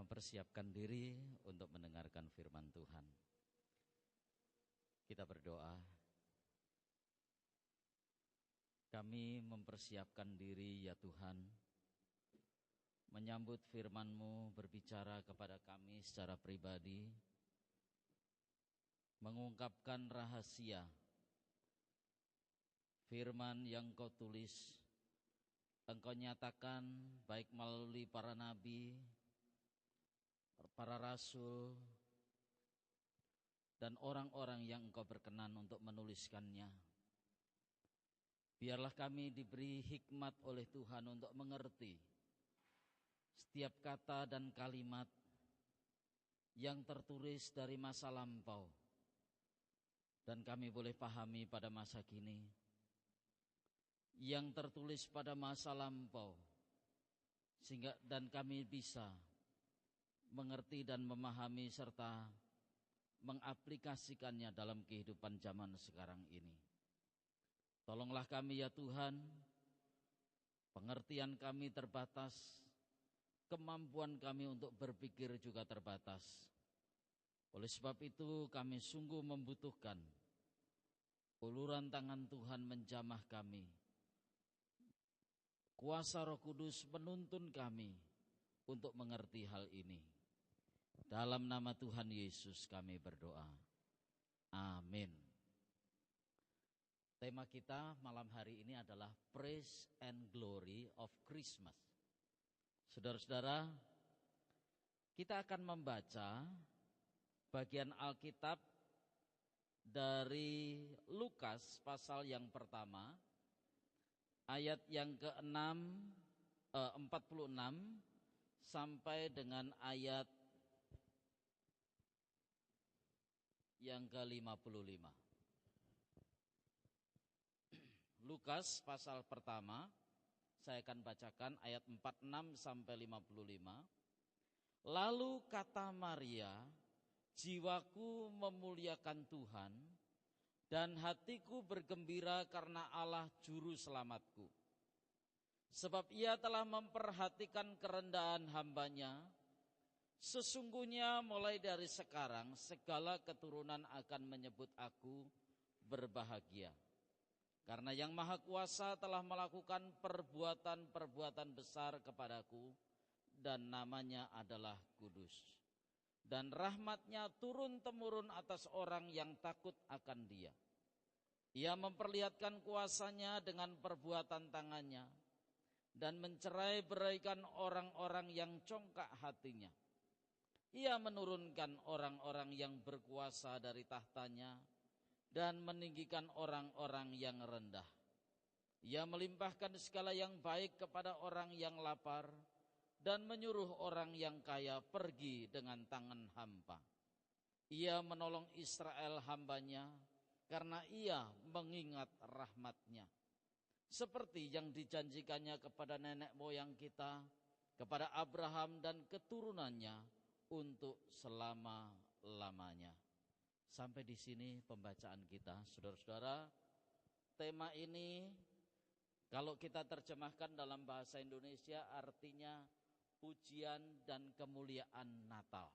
mempersiapkan diri untuk mendengarkan firman Tuhan. Kita berdoa. Kami mempersiapkan diri ya Tuhan, menyambut firman-Mu, berbicara kepada kami secara pribadi, mengungkapkan rahasia firman yang Kau tulis, Engkau nyatakan baik melalui para nabi, para rasul, dan orang-orang yang Engkau berkenan untuk menuliskannya. Biarlah kami diberi hikmat oleh Tuhan untuk mengerti setiap kata dan kalimat yang tertulis dari masa lampau, dan kami boleh pahami pada masa kini yang tertulis pada masa lampau, sehingga dan kami bisa mengerti dan memahami serta mengaplikasikannya dalam kehidupan zaman sekarang ini. Tolonglah kami ya Tuhan, pengertian kami terbatas, kemampuan kami untuk berpikir juga terbatas. Oleh sebab itu kami sungguh membutuhkan uluran tangan Tuhan menjamah kami. Kuasa Roh Kudus menuntun kami untuk mengerti hal ini. Dalam nama Tuhan Yesus kami berdoa. Amin. Tema kita malam hari ini adalah Praise and Glory of Christmas. Saudara-saudara, kita akan membaca bagian Alkitab dari Lukas pasal yang pertama, ayat yang ke-46 sampai dengan ayat yang ke-55. Lukas pasal pertama, saya akan bacakan ayat 46 sampai 55. Lalu kata Maria, jiwaku memuliakan Tuhan, dan hatiku bergembira karena Allah juru selamatku. Sebab ia telah memperhatikan kerendahan hambanya. Sesungguhnya mulai dari sekarang segala keturunan akan menyebut aku berbahagia. Karena yang Maha Kuasa telah melakukan perbuatan-perbuatan besar kepadaku, dan namanya adalah kudus. Dan rahmatnya turun-temurun atas orang yang takut akan Dia. Ia memperlihatkan kuasanya dengan perbuatan tangannya, dan mencerai-beraikan orang-orang yang congkak hatinya. Ia menurunkan orang-orang yang berkuasa dari tahtanya, dan meninggikan orang-orang yang rendah. Ia melimpahkan segala yang baik kepada orang yang lapar, dan menyuruh orang yang kaya pergi dengan tangan hampa. Ia menolong Israel hambanya, karena ia mengingat rahmatnya, seperti yang dijanjikannya kepada nenek moyang kita, kepada Abraham dan keturunannya untuk selama-lamanya. Sampai di sini pembacaan kita, saudara-saudara. Tema ini kalau kita terjemahkan dalam bahasa Indonesia artinya pujian dan kemuliaan Natal.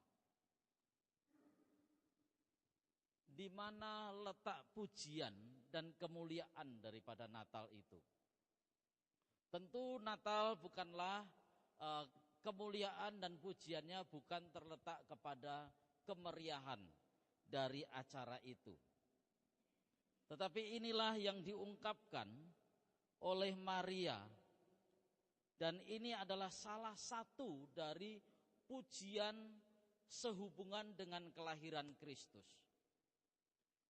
Di mana letak pujian dan kemuliaan daripada Natal itu? Tentu Natal bukanlah kemuliaan dan pujiannya bukan terletak kepada kemeriahan dari acara itu. Tetapi inilah yang diungkapkan oleh Maria, dan ini adalah salah satu dari pujian sehubungan dengan kelahiran Kristus.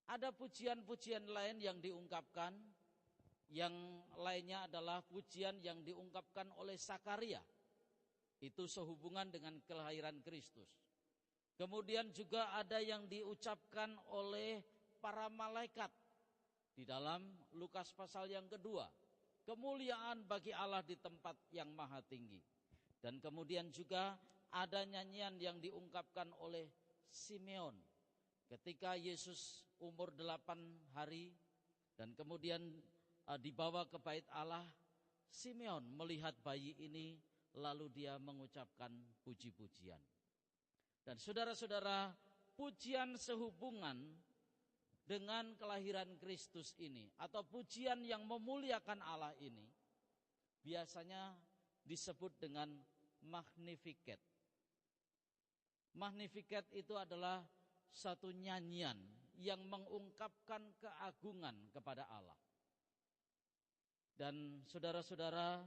Ada pujian-pujian lain yang diungkapkan, yang lainnya adalah pujian yang diungkapkan oleh Sakaria. Itu sehubungan dengan kelahiran Kristus. Kemudian juga ada yang diucapkan oleh para malaikat di dalam Lukas pasal yang kedua. Kemuliaan bagi Allah di tempat yang maha tinggi. Dan kemudian juga ada nyanyian yang diungkapkan oleh Simeon ketika Yesus umur 8 hari dan kemudian dibawa ke bait Allah. Simeon melihat bayi ini, lalu dia mengucapkan puji-pujian. Dan saudara-saudara, pujian sehubungan dengan kelahiran Kristus ini atau pujian yang memuliakan Allah ini biasanya disebut dengan Magnificat. Magnificat itu adalah satu nyanyian yang mengungkapkan keagungan kepada Allah. Dan saudara-saudara,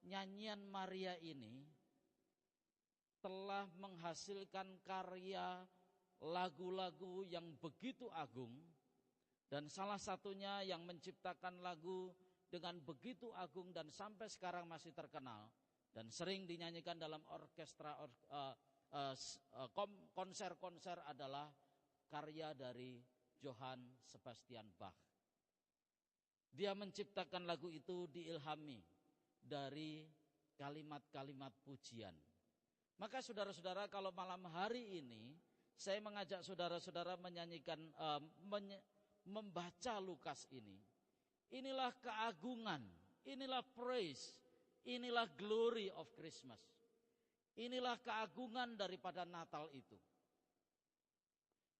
nyanyian Maria ini telah menghasilkan karya lagu-lagu yang begitu agung, dan salah satunya yang menciptakan lagu dengan begitu agung dan sampai sekarang masih terkenal dan sering dinyanyikan dalam orkestra konser-konser adalah karya dari Johann Sebastian Bach. Dia menciptakan lagu itu diilhami dari kalimat-kalimat pujian. Maka saudara-saudara, kalau malam hari ini saya mengajak saudara-saudara menyanyikan, membaca Lukas ini. Inilah keagungan, inilah praise, inilah glory of Christmas. Inilah keagungan daripada Natal itu.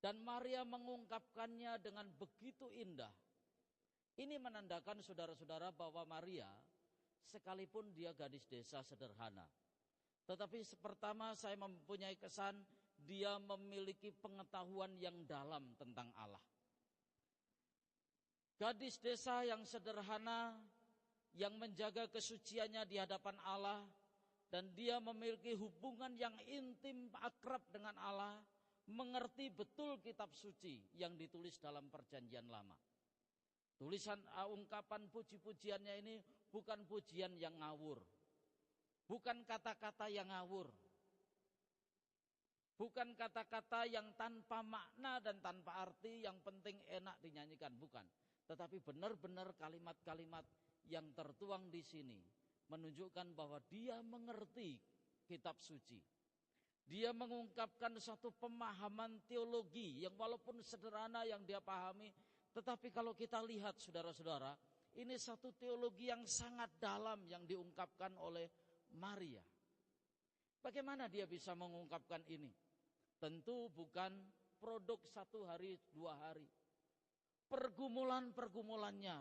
Dan Maria mengungkapkannya dengan begitu indah. Ini menandakan saudara-saudara bahwa Maria, sekalipun dia gadis desa sederhana, tetapi pertama saya mempunyai kesan dia memiliki pengetahuan yang dalam tentang Allah. Gadis desa yang sederhana, yang menjaga kesuciannya di hadapan Allah, dan dia memiliki hubungan yang intim akrab dengan Allah, mengerti betul kitab suci yang ditulis dalam Perjanjian Lama. Tulisan ungkapan puji-pujiannya ini bukan pujian yang ngawur, bukan kata-kata yang ngawur, bukan kata-kata yang tanpa makna dan tanpa arti, yang penting enak dinyanyikan, bukan. Tetapi benar-benar kalimat-kalimat yang tertuang di sini menunjukkan bahwa dia mengerti kitab suci. Dia mengungkapkan satu pemahaman teologi yang walaupun sederhana yang dia pahami, tetapi kalau kita lihat saudara-saudara, ini satu teologi yang sangat dalam yang diungkapkan oleh Maria. Bagaimana dia bisa mengungkapkan ini? Tentu bukan produk 1 hari 2 hari. Pergumulan-pergumulannya,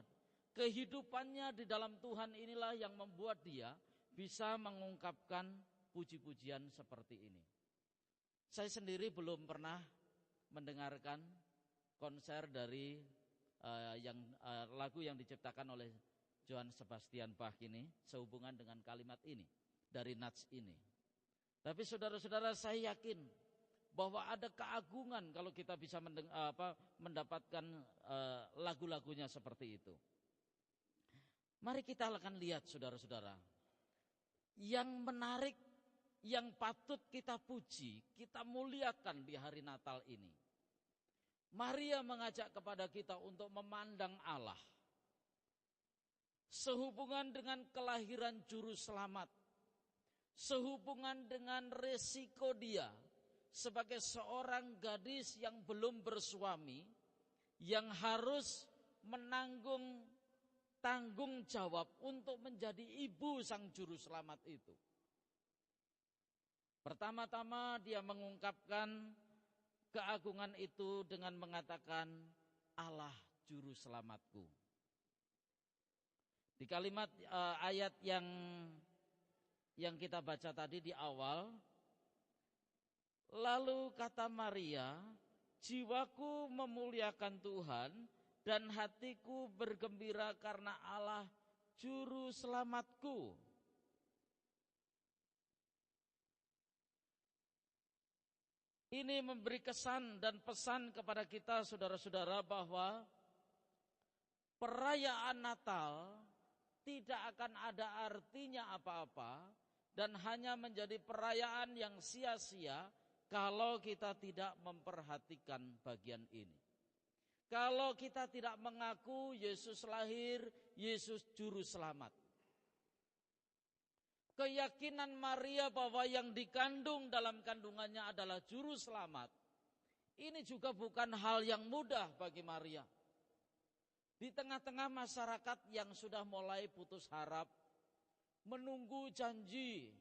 kehidupannya di dalam Tuhan inilah yang membuat dia bisa mengungkapkan puji-pujian seperti ini. Saya sendiri belum pernah mendengarkan konser dari lagu yang diciptakan oleh Johann Sebastian Bach ini sehubungan dengan kalimat ini, dari nats ini. Tapi saudara-saudara, saya yakin bahwa ada keagungan kalau kita bisa mendapatkan lagu-lagunya seperti itu. Mari kita akan lihat saudara-saudara, yang menarik, yang patut kita puji, kita muliakan di hari Natal ini. Maria mengajak kepada kita untuk memandang Allah sehubungan dengan kelahiran juru selamat, sehubungan dengan resiko dia sebagai seorang gadis yang belum bersuami, yang harus menanggung tanggung jawab untuk menjadi ibu sang juru selamat itu. Pertama-tama dia mengungkapkan keagungan itu dengan mengatakan Allah juru selamatku. Di kalimat ayat yang kita baca tadi di awal, lalu kata Maria, jiwaku memuliakan Tuhan dan hatiku bergembira karena Allah juru selamatku. Ini memberi kesan dan pesan kepada kita saudara-saudara bahwa perayaan Natal tidak akan ada artinya apa-apa dan hanya menjadi perayaan yang sia-sia kalau kita tidak memperhatikan bagian ini. Kalau kita tidak mengaku Yesus lahir, Yesus juru selamat. Keyakinan Maria bahwa yang dikandung dalam kandungannya adalah juru selamat, ini juga bukan hal yang mudah bagi Maria. Di tengah-tengah masyarakat yang sudah mulai putus harap, menunggu janji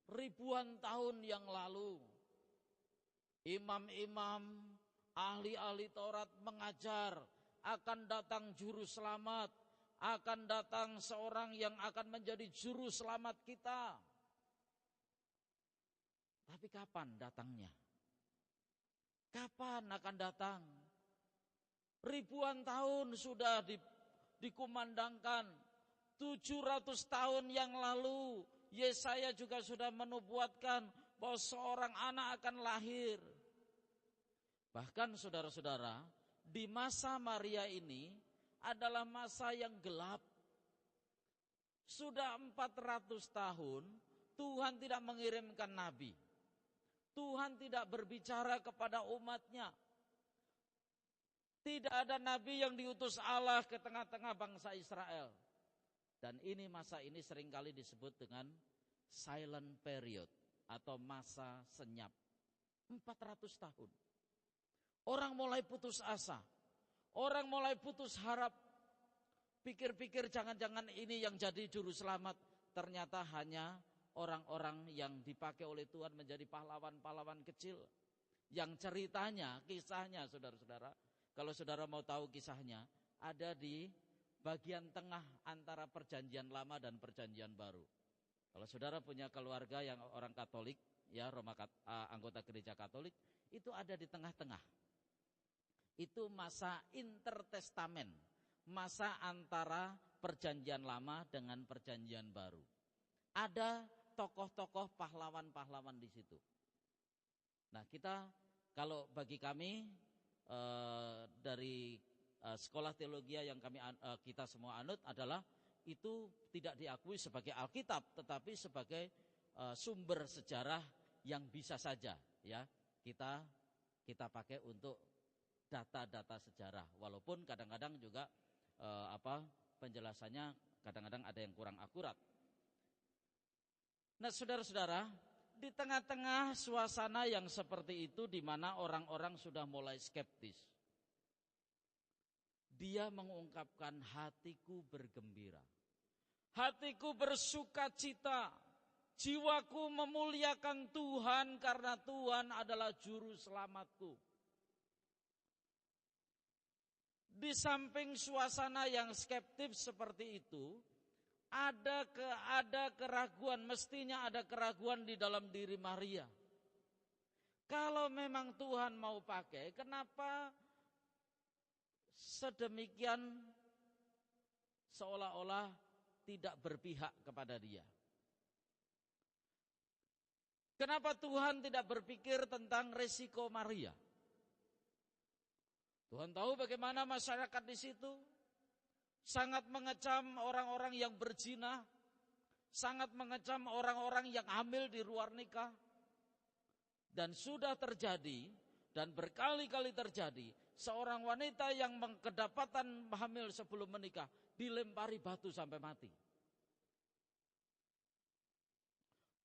ribuan tahun yang lalu, Imam-imam, ahli-ahli Taurat mengajar, akan datang juru selamat, akan datang seorang yang akan menjadi juru selamat kita. Tapi kapan datangnya? Kapan akan datang? Ribuan tahun sudah dikumandangkan. 700 tahun yang lalu Yesaya juga sudah menubuatkan bahwa seorang anak akan lahir. Bahkan saudara-saudara, di masa Maria ini adalah masa yang gelap. Sudah 400 tahun Tuhan tidak mengirimkan nabi. Tuhan tidak berbicara kepada umatnya. Tidak ada nabi yang diutus Allah ke tengah-tengah bangsa Israel. Dan masa ini seringkali disebut dengan silent period atau masa senyap. 400 tahun. Orang mulai putus asa. Orang mulai putus harap. Pikir-pikir jangan-jangan ini yang jadi juru selamat. Ternyata hanya orang-orang yang dipakai oleh Tuhan menjadi pahlawan-pahlawan kecil. Yang ceritanya, kisahnya saudara-saudara. Kalau saudara mau tahu kisahnya, ada di bagian tengah antara perjanjian lama dan perjanjian baru. Kalau saudara punya keluarga yang orang Katolik, ya anggota gereja Katolik, itu ada di tengah-tengah. Itu masa intertestamen, masa antara perjanjian lama dengan perjanjian baru. Ada tokoh-tokoh pahlawan-pahlawan di situ. Nah, kalau bagi kami dari sekolah teologi yang kita semua anut adalah itu tidak diakui sebagai Alkitab, tetapi sebagai sumber sejarah yang bisa saja ya kita pakai untuk data-data sejarah. Walaupun kadang-kadang juga penjelasannya kadang-kadang ada yang kurang akurat. Nah, saudara-saudara, di tengah-tengah suasana yang seperti itu di mana orang-orang sudah mulai skeptis, dia mengungkapkan, hatiku bergembira, hatiku bersukacita, jiwaku memuliakan Tuhan karena Tuhan adalah juru selamatku. Di samping suasana yang skeptis seperti itu, ada keraguan, mestinya ada keraguan di dalam diri Maria. Kalau memang Tuhan mau pakai, kenapa sedemikian seolah-olah tidak berpihak kepada dia? Kenapa Tuhan tidak berpikir tentang resiko Maria? Tuhan tahu bagaimana masyarakat di situ sangat mengecam orang-orang yang berzina, sangat mengecam orang-orang yang hamil di luar nikah. Dan sudah terjadi dan berkali-kali terjadi, seorang wanita yang kedapatan hamil sebelum menikah dilempari batu sampai mati.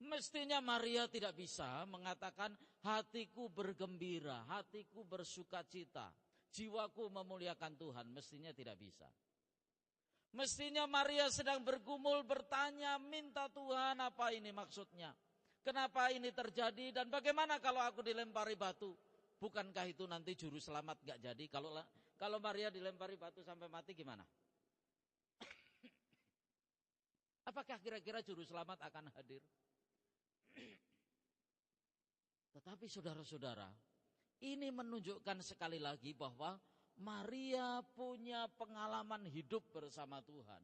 Mestinya Maria tidak bisa mengatakan hatiku bergembira, hatiku bersukacita, jiwaku memuliakan Tuhan. Mestinya tidak bisa. Mestinya Maria sedang bergumul, bertanya, minta Tuhan apa ini maksudnya? Kenapa ini terjadi dan bagaimana kalau aku dilempari batu? Bukankah itu nanti juru selamat gak jadi? Kalau Maria dilempari batu sampai mati gimana? Apakah kira-kira juru selamat akan hadir? Tetapi saudara-saudara, ini menunjukkan sekali lagi bahwa Maria punya pengalaman hidup bersama Tuhan.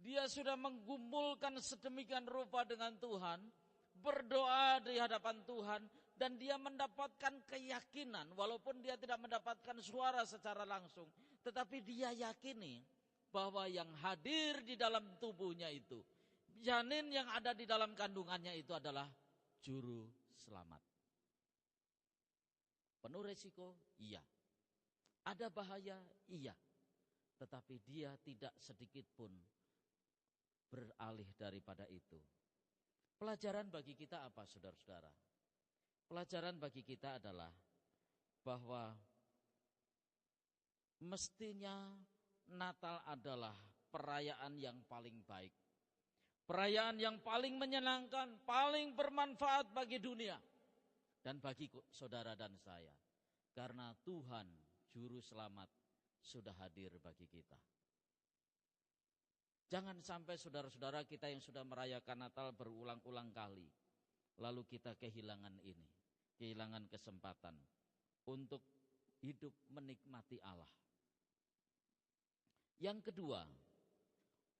Dia sudah menggumulkan sedemikian rupa dengan Tuhan, berdoa di hadapan Tuhan, dan dia mendapatkan keyakinan walaupun dia tidak mendapatkan suara secara langsung, tetapi dia yakini bahwa yang hadir di dalam tubuhnya itu, janin yang ada di dalam kandungannya itu adalah juru selamat. Penuh resiko? Iya. Ada bahaya? Iya. Tetapi dia tidak sedikit pun beralih daripada itu. Pelajaran bagi kita apa, saudara-saudara? Pelajaran bagi kita adalah bahwa mestinya Natal adalah perayaan yang paling baik. Perayaan yang paling menyenangkan, paling bermanfaat bagi dunia. dan bagi saudara dan saya. Karena Tuhan Juru Selamat sudah hadir bagi kita. Jangan sampai saudara-saudara kita yang sudah merayakan Natal berulang-ulang kali, lalu kita kehilangan ini, kehilangan kesempatan untuk hidup menikmati Allah. Yang kedua,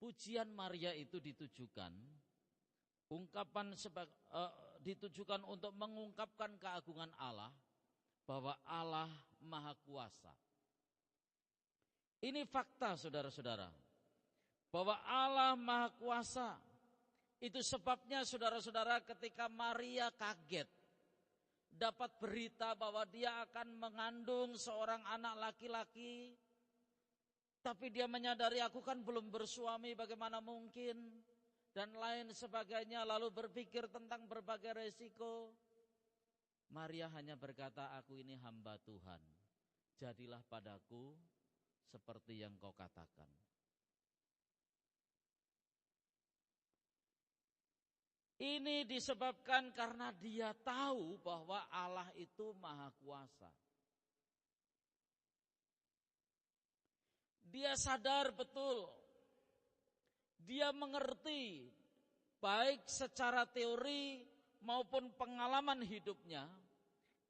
pujian Maria itu ditujukan ditujukan untuk mengungkapkan keagungan Allah, bahwa Allah Maha Kuasa. Ini fakta saudara-saudara, bahwa Allah Maha Kuasa. Itu sebabnya saudara-saudara ketika Maria kaget dapat berita bahwa dia akan mengandung seorang anak laki-laki, tapi dia menyadari aku kan belum bersuami, bagaimana mungkin, dan lain sebagainya, lalu berpikir tentang berbagai resiko. Maria hanya berkata, aku ini hamba Tuhan, jadilah padaku seperti yang kau katakan. Ini disebabkan karena dia tahu bahwa Allah itu Maha Kuasa. Dia sadar betul, dia mengerti baik secara teori maupun pengalaman hidupnya.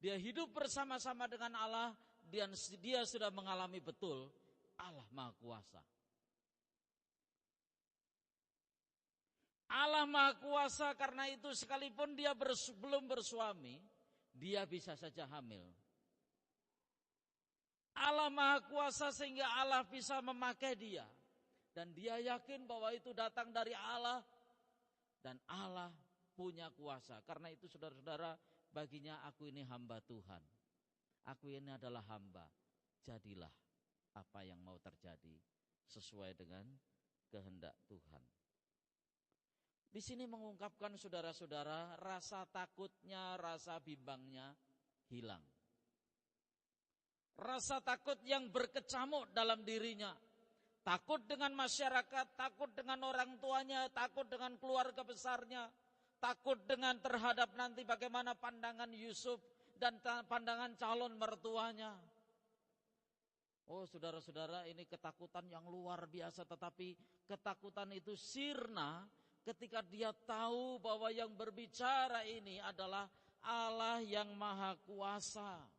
Dia hidup bersama-sama dengan Allah dan dia sudah mengalami betul Allah Maha Kuasa. Allah Maha Kuasa, karena itu sekalipun dia belum bersuami, dia bisa saja hamil. Allah Maha Kuasa sehingga Allah bisa memakai dia. Dan dia yakin bahwa itu datang dari Allah. Dan Allah punya kuasa. Karena itu saudara-saudara, baginya aku ini hamba Tuhan. Aku ini adalah hamba. Jadilah apa yang mau terjadi sesuai dengan kehendak Tuhan. Di sini mengungkapkan saudara-saudara, rasa takutnya, rasa bimbangnya hilang. Rasa takut yang berkecamuk dalam dirinya. Takut dengan masyarakat, takut dengan orang tuanya, takut dengan keluarga besarnya, takut dengan terhadap nanti bagaimana pandangan Yusuf dan pandangan calon mertuanya. Oh saudara-saudara, ini ketakutan yang luar biasa, tetapi ketakutan itu sirna ketika dia tahu bahwa yang berbicara ini adalah Allah yang Maha Kuasa.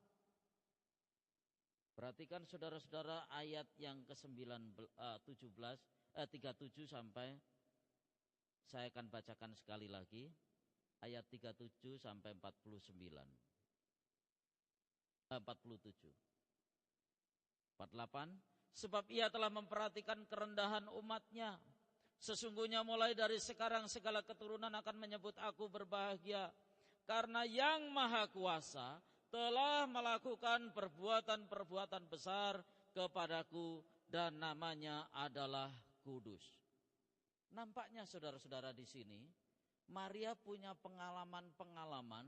Perhatikan saudara-saudara ayat yang ke-37 sampai, saya akan bacakan sekali lagi, ayat 37 sampai 47. 48, sebab ia telah memperhatikan kerendahan umatnya. Sesungguhnya mulai dari sekarang segala keturunan akan menyebut aku berbahagia, karena yang Maha Kuasa telah melakukan perbuatan-perbuatan besar kepadaku dan namanya adalah kudus. Nampaknya saudara-saudara di sini, Maria punya pengalaman-pengalaman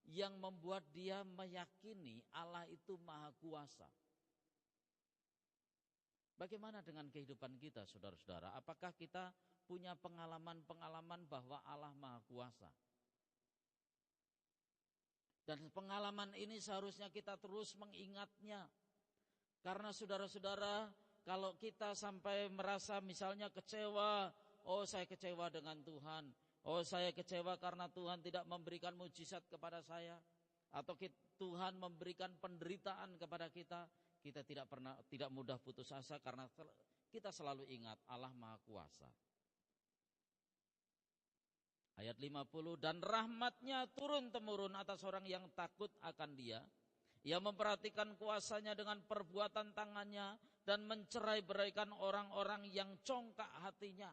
yang membuat dia meyakini Allah itu Maha Kuasa. Bagaimana dengan kehidupan kita saudara-saudara? Apakah kita punya pengalaman-pengalaman bahwa Allah Maha Kuasa? Dan pengalaman ini seharusnya kita terus mengingatnya. Karena saudara-saudara, kalau kita sampai merasa misalnya kecewa, oh saya kecewa dengan Tuhan, oh saya kecewa karena Tuhan tidak memberikan mujizat kepada saya, atau Tuhan memberikan penderitaan kepada kita, kita tidak mudah putus asa karena kita selalu ingat Allah Maha Kuasa. Ayat 50, dan rahmatnya turun-temurun atas orang yang takut akan dia. Ia memperhatikan kuasanya dengan perbuatan tangannya dan mencerai-beraikan orang-orang yang congkak hatinya.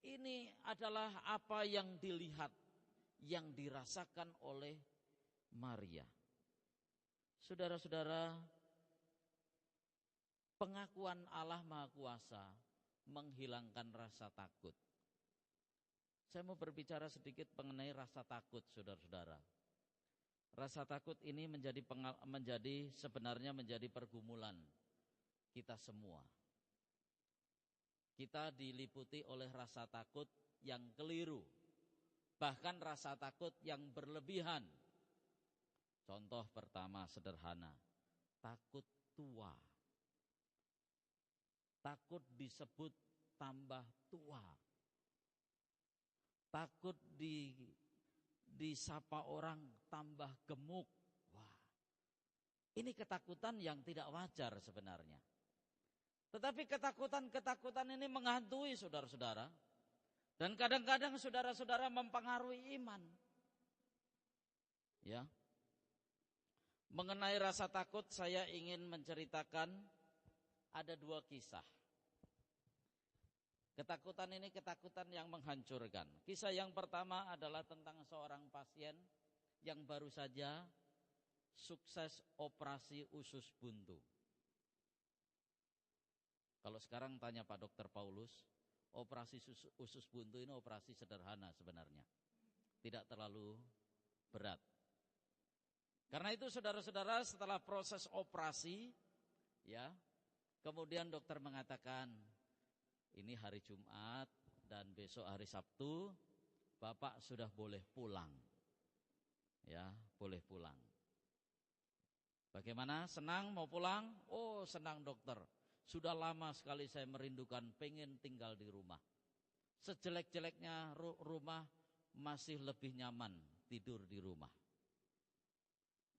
Ini adalah apa yang dilihat, yang dirasakan oleh Maria. Saudara-saudara, pengakuan Allah Maha Kuasa menghilangkan rasa takut. Saya mau berbicara sedikit mengenai rasa takut, saudara-saudara. Rasa takut ini sebenarnya menjadi pergumulan kita semua. Kita diliputi oleh rasa takut yang keliru, bahkan rasa takut yang berlebihan. Contoh pertama sederhana, takut tua. Takut disebut tambah tua. Takut disapa orang tambah gemuk. Wah, ini ketakutan yang tidak wajar sebenarnya. Tetapi ketakutan ini menghantui saudara-saudara. Dan kadang-kadang saudara-saudara mempengaruhi iman. Ya. Mengenai rasa takut saya ingin menceritakan ada 2 kisah. Ketakutan ini ketakutan yang menghancurkan. Kisah yang pertama adalah tentang seorang pasien yang baru saja sukses operasi usus buntu. Kalau sekarang tanya Pak Dr. Paulus, operasi usus buntu ini operasi sederhana sebenarnya. Tidak terlalu berat. Karena itu saudara-saudara, setelah proses operasi, ya, kemudian dokter mengatakan, ini hari Jumat dan besok hari Sabtu, Bapak sudah boleh pulang. Ya, boleh pulang. Bagaimana? Senang mau pulang? Oh, senang dokter. Sudah lama sekali saya merindukan, pengen tinggal di rumah. Sejelek-jeleknya rumah, masih lebih nyaman tidur di rumah.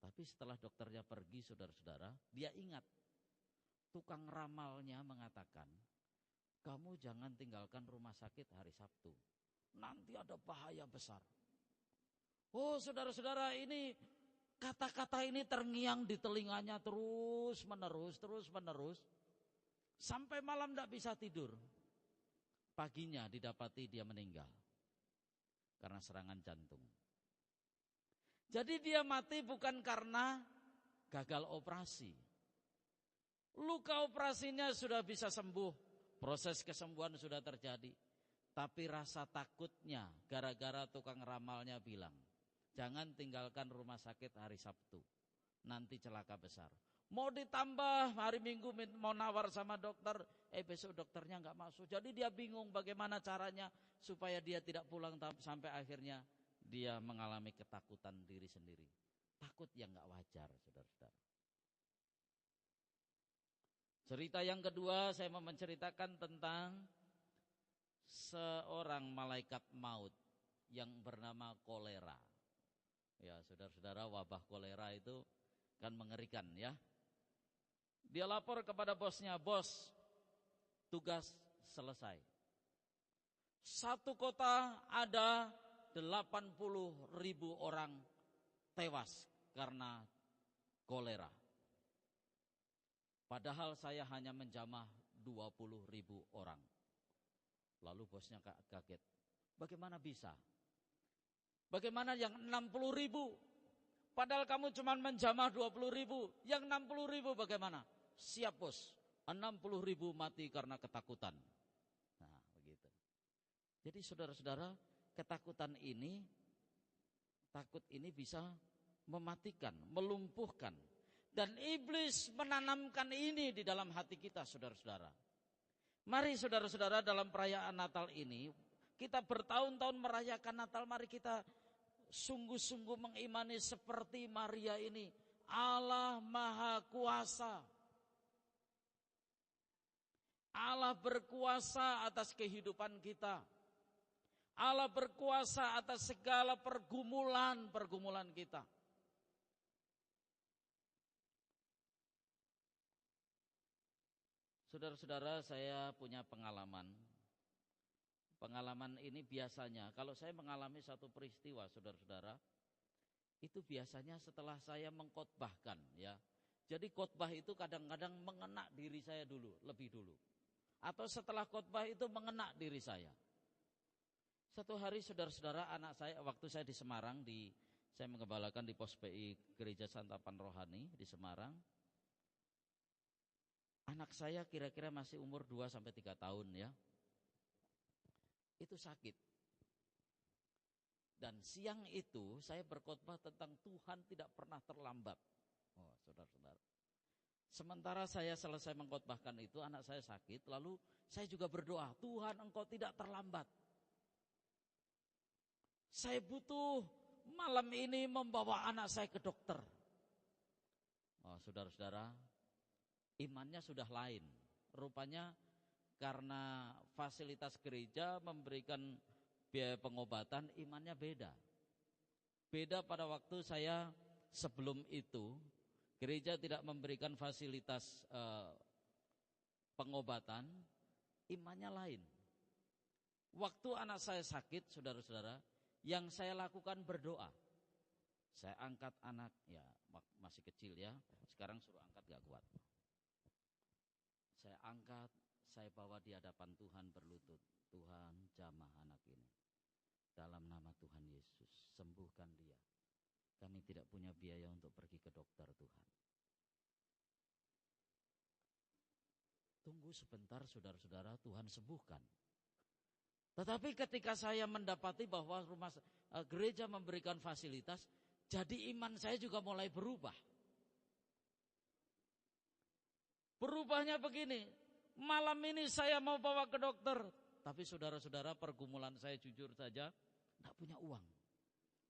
Tapi setelah dokternya pergi, saudara-saudara, dia ingat. Tukang ramalnya mengatakan, kamu jangan tinggalkan rumah sakit hari Sabtu. Nanti ada bahaya besar. Oh, saudara-saudara, ini kata-kata ini terngiang di telinganya terus menerus. Sampai malam tidak bisa tidur. Paginya didapati dia meninggal karena serangan jantung. Jadi dia mati bukan karena gagal operasi. Luka operasinya sudah bisa sembuh, proses kesembuhan sudah terjadi. Tapi rasa takutnya gara-gara tukang ramalnya bilang, jangan tinggalkan rumah sakit hari Sabtu, nanti celaka besar. Mau ditambah hari Minggu mau nawar sama dokter, besok dokternya nggak masuk. Jadi dia bingung bagaimana caranya supaya dia tidak pulang sampai akhirnya dia mengalami ketakutan diri sendiri. Takut yang nggak wajar, saudara-saudara. Cerita yang kedua, saya mau menceritakan tentang seorang malaikat maut yang bernama kolera. Ya, saudara-saudara, wabah kolera itu kan mengerikan ya. Dia lapor kepada bosnya, bos, tugas selesai. Satu kota ada 80.000 orang tewas karena kolera. Padahal saya hanya menjamah 20.000 orang. Lalu bosnya kaget. Bagaimana bisa? Bagaimana yang 60.000? Padahal kamu cuma menjamah 20.000. Yang 60.000 bagaimana? Siap bos. 60.000 mati karena ketakutan. Nah, begitu. Jadi saudara-saudara, ketakutan ini, takut ini bisa mematikan, melumpuhkan. Dan iblis menanamkan ini di dalam hati kita, saudara-saudara. Mari saudara-saudara, dalam perayaan Natal ini, kita bertahun-tahun merayakan Natal, mari kita sungguh-sungguh mengimani seperti Maria ini. Allah Maha Kuasa. Allah berkuasa atas kehidupan kita. Allah berkuasa atas segala pergumulan kita. Saudara-saudara, saya punya pengalaman. Pengalaman ini biasanya, kalau saya mengalami satu peristiwa, saudara-saudara, itu biasanya setelah saya mengkhotbahkan, ya. Jadi khotbah itu kadang-kadang mengena diri saya lebih dulu. Atau setelah khotbah itu mengena diri saya. Satu hari saudara-saudara, anak saya, waktu saya di Semarang, saya menggembalakan di Pos PI Gereja Santapan Rohani di Semarang. Anak saya kira-kira masih umur 2-3 tahun ya. Itu sakit. Dan siang itu saya berkhotbah tentang Tuhan tidak pernah terlambat. Oh, saudara-saudara. Sementara saya selesai mengkhotbahkan itu, anak saya sakit, lalu saya juga berdoa, Tuhan Engkau tidak terlambat. Saya butuh malam ini membawa anak saya ke dokter. Oh, saudara-saudara, imannya sudah lain. Rupanya karena fasilitas gereja memberikan biaya pengobatan, imannya beda. Beda pada waktu saya sebelum itu, gereja tidak memberikan fasilitas pengobatan, imannya lain. Waktu anak saya sakit, saudara-saudara, yang saya lakukan berdoa. Saya angkat anak, ya masih kecil ya, sekarang suruh angkat gak kuat. Saya angkat, saya bawa di hadapan Tuhan berlutut. Tuhan, jamah anak ini. Dalam nama Tuhan Yesus, sembuhkan dia. Kami tidak punya biaya untuk pergi ke dokter, Tuhan. Tunggu sebentar, saudara-saudara, Tuhan sembuhkan. Tetapi ketika saya mendapati bahwa gereja memberikan fasilitas, jadi iman saya juga mulai berubah. Berubahnya begini, malam ini saya mau bawa ke dokter, tapi saudara-saudara, pergumulan saya jujur saja, tidak punya uang.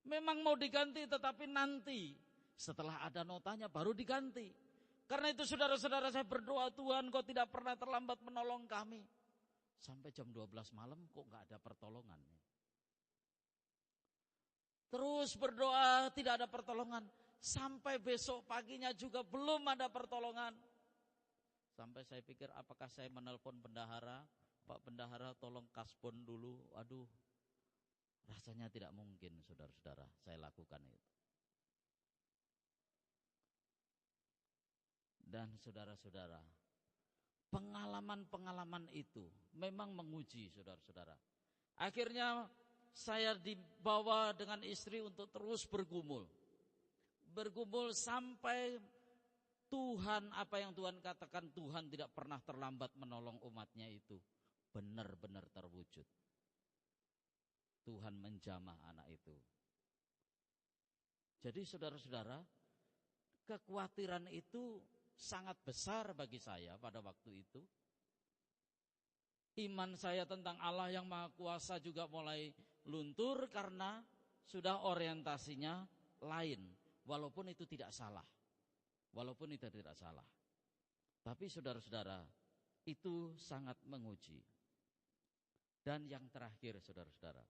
Memang mau diganti, tetapi nanti setelah ada notanya baru diganti. Karena itu saudara-saudara, saya berdoa, Tuhan, Kau tidak pernah terlambat menolong kami. Sampai jam 12 malam kok gak ada pertolongan. Terus berdoa, tidak ada pertolongan. Sampai besok paginya juga belum ada pertolongan. Sampai saya pikir, apakah saya menelpon bendahara, Pak Bendahara tolong kasbon dulu. Aduh, rasanya tidak mungkin, saudara-saudara, saya lakukan itu. Dan saudara-saudara, pengalaman-pengalaman itu memang menguji, saudara-saudara. Akhirnya saya dibawa dengan istri untuk terus bergumul. Bergumul sampai Tuhan, apa yang Tuhan katakan, Tuhan tidak pernah terlambat menolong umatnya itu benar-benar terwujud. Tuhan menjamah anak itu. Jadi saudara-saudara, kekhawatiran itu sangat besar bagi saya pada waktu itu. Iman saya tentang Allah yang Maha Kuasa juga mulai luntur karena sudah orientasinya lain. Walaupun itu tidak salah. Walaupun itu tidak salah. Tapi saudara-saudara, itu sangat menguji. Dan yang terakhir, saudara-saudara,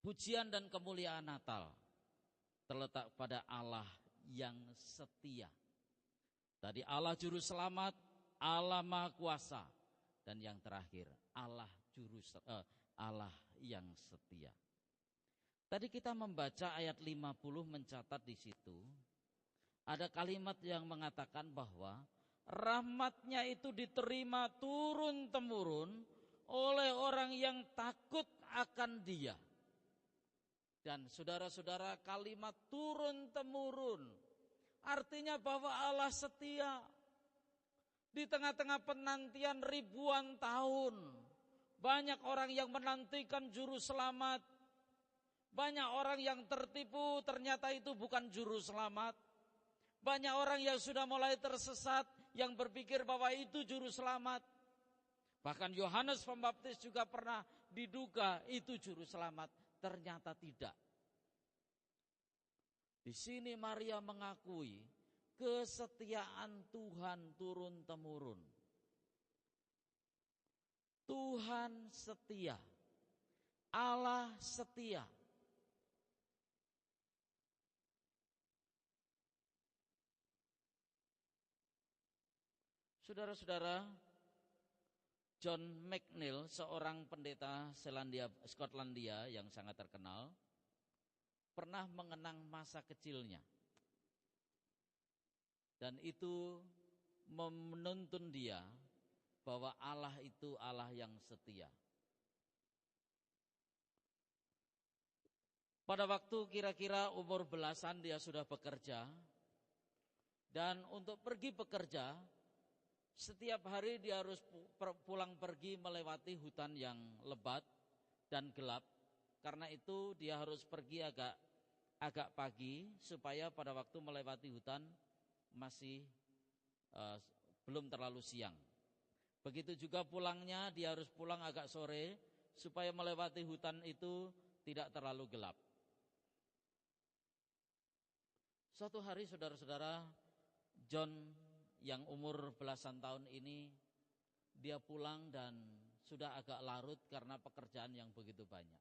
pujian dan kemuliaan Natal terletak pada Allah yang setia. Tadi Allah Juru Selamat, Allah Maha Kuasa, dan yang terakhir Allah yang setia. Tadi kita membaca ayat 50 mencatat di situ ada kalimat yang mengatakan bahwa rahmatnya itu diterima turun-temurun oleh orang yang takut akan Dia. Dan saudara-saudara, kalimat turun-temurun artinya bahwa Allah setia. Di tengah-tengah penantian ribuan tahun, banyak orang yang menantikan juru selamat. Banyak orang yang tertipu, ternyata itu bukan juru selamat. Banyak orang yang sudah mulai tersesat, yang berpikir bahwa itu juru selamat. Bahkan Yohanes Pembaptis juga pernah diduga itu juru selamat, ternyata tidak. Di sini Maria mengakui kesetiaan Tuhan turun-temurun. Tuhan setia, Allah setia. Saudara-saudara, John McNeill, seorang pendeta Skotlandia yang sangat terkenal, pernah mengenang masa kecilnya. Dan itu menuntun dia bahwa Allah itu Allah yang setia. Pada waktu kira-kira umur belasan dia sudah bekerja. Dan untuk pergi bekerja, setiap hari dia harus pulang pergi melewati hutan yang lebat dan gelap. Karena itu dia harus pergi agak pagi supaya pada waktu melewati hutan masih belum terlalu siang. Begitu juga pulangnya dia harus pulang agak sore supaya melewati hutan itu tidak terlalu gelap. Suatu hari saudara-saudara, John yang umur belasan tahun ini, dia pulang dan sudah agak larut karena pekerjaan yang begitu banyak.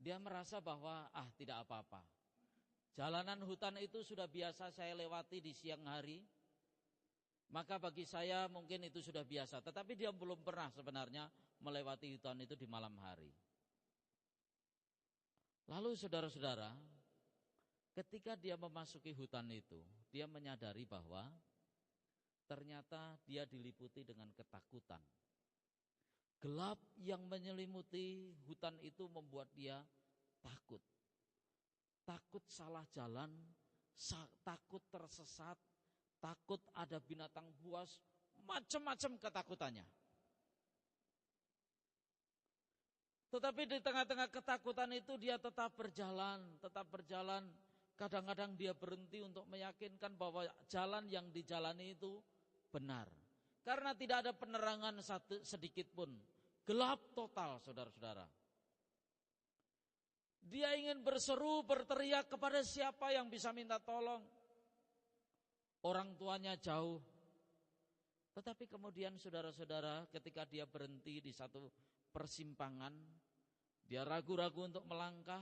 Dia merasa bahwa tidak apa-apa. Jalanan hutan itu sudah biasa saya lewati di siang hari, maka bagi saya mungkin itu sudah biasa. Tetapi dia belum pernah sebenarnya melewati hutan itu di malam hari. Lalu saudara-saudara, ketika dia memasuki hutan itu, dia menyadari bahwa ternyata dia diliputi dengan ketakutan. Gelap yang menyelimuti hutan itu membuat dia takut. Takut salah jalan, takut tersesat, takut ada binatang buas, macam-macam ketakutannya. Tetapi di tengah-tengah ketakutan itu dia tetap berjalan. Kadang-kadang dia berhenti untuk meyakinkan bahwa jalan yang dijalani itu benar. Karena tidak ada penerangan sedikit pun. Gelap total, saudara-saudara. Dia ingin berseru, berteriak kepada siapa yang bisa minta tolong. Orang tuanya jauh. Tetapi kemudian saudara-saudara, ketika dia berhenti di satu persimpangan, dia ragu-ragu untuk melangkah.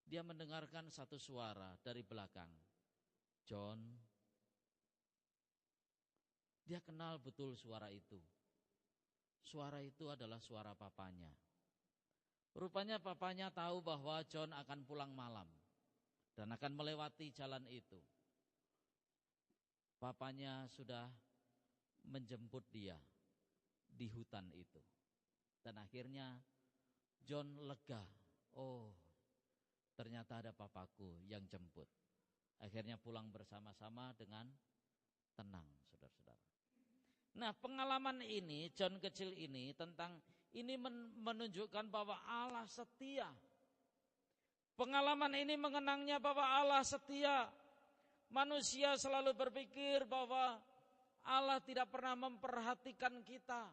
Dia mendengarkan satu suara dari belakang. John. Dia kenal betul suara itu. Suara itu adalah suara papanya. Rupanya papanya tahu bahwa John akan pulang malam dan akan melewati jalan itu. Papanya sudah menjemput dia di hutan itu. Dan akhirnya John lega. Oh, ternyata ada papaku yang jemput. Akhirnya pulang bersama-sama dengan tenang, saudara-saudara. Nah, pengalaman ini, John kecil ini menunjukkan bahwa Allah setia. Pengalaman ini mengenangnya bahwa Allah setia. Manusia selalu berpikir bahwa Allah tidak pernah memperhatikan kita.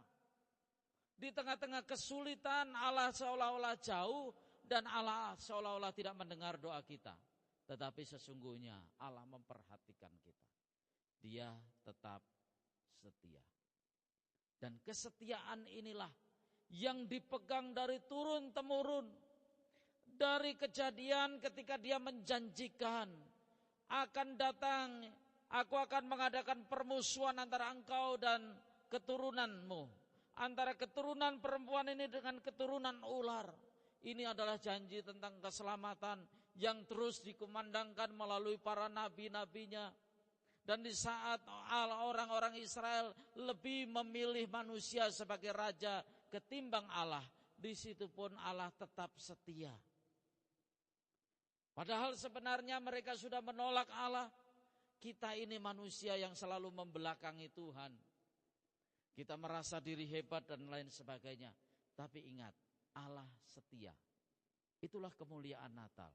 Di tengah-tengah kesulitan Allah seolah-olah jauh dan Allah seolah-olah tidak mendengar doa kita. Tetapi sesungguhnya Allah memperhatikan kita. Dia tetap setia. Dan kesetiaan inilah yang dipegang dari turun-temurun. Dari kejadian ketika dia menjanjikan akan datang, aku akan mengadakan permusuhan antara engkau dan keturunanmu. Antara keturunan perempuan ini dengan keturunan ular. Ini adalah janji tentang keselamatan yang terus dikumandangkan melalui para nabi-nabinya. Dan di saat orang-orang Israel lebih memilih manusia sebagai raja ketimbang Allah, di situ pun Allah tetap setia. Padahal sebenarnya mereka sudah menolak Allah. Kita ini manusia yang selalu membelakangi Tuhan. Kita merasa diri hebat dan lain sebagainya. Tapi ingat, Allah setia. Itulah kemuliaan Natal.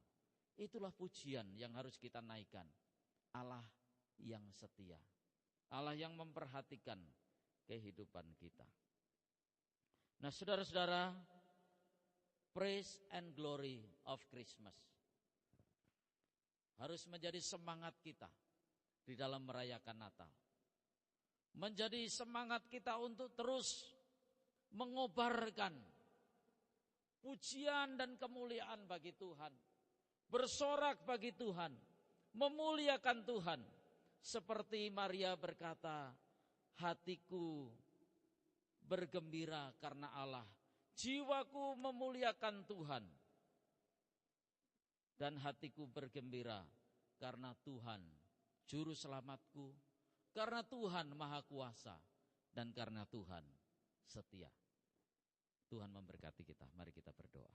Itulah pujian yang harus kita naikkan. Allah yang setia. Allah yang memperhatikan kehidupan kita. Nah, saudara-saudara, praise and glory of Christmas harus menjadi semangat kita di dalam merayakan Natal. Menjadi semangat kita untuk terus mengobarkan pujian dan kemuliaan bagi Tuhan. Bersorak bagi Tuhan, memuliakan Tuhan. Seperti Maria berkata, hatiku bergembira karena Allah, jiwaku memuliakan Tuhan, dan hatiku bergembira karena Tuhan juru selamatku, karena Tuhan maha kuasa, dan karena Tuhan setia. Tuhan memberkati kita. Mari kita berdoa.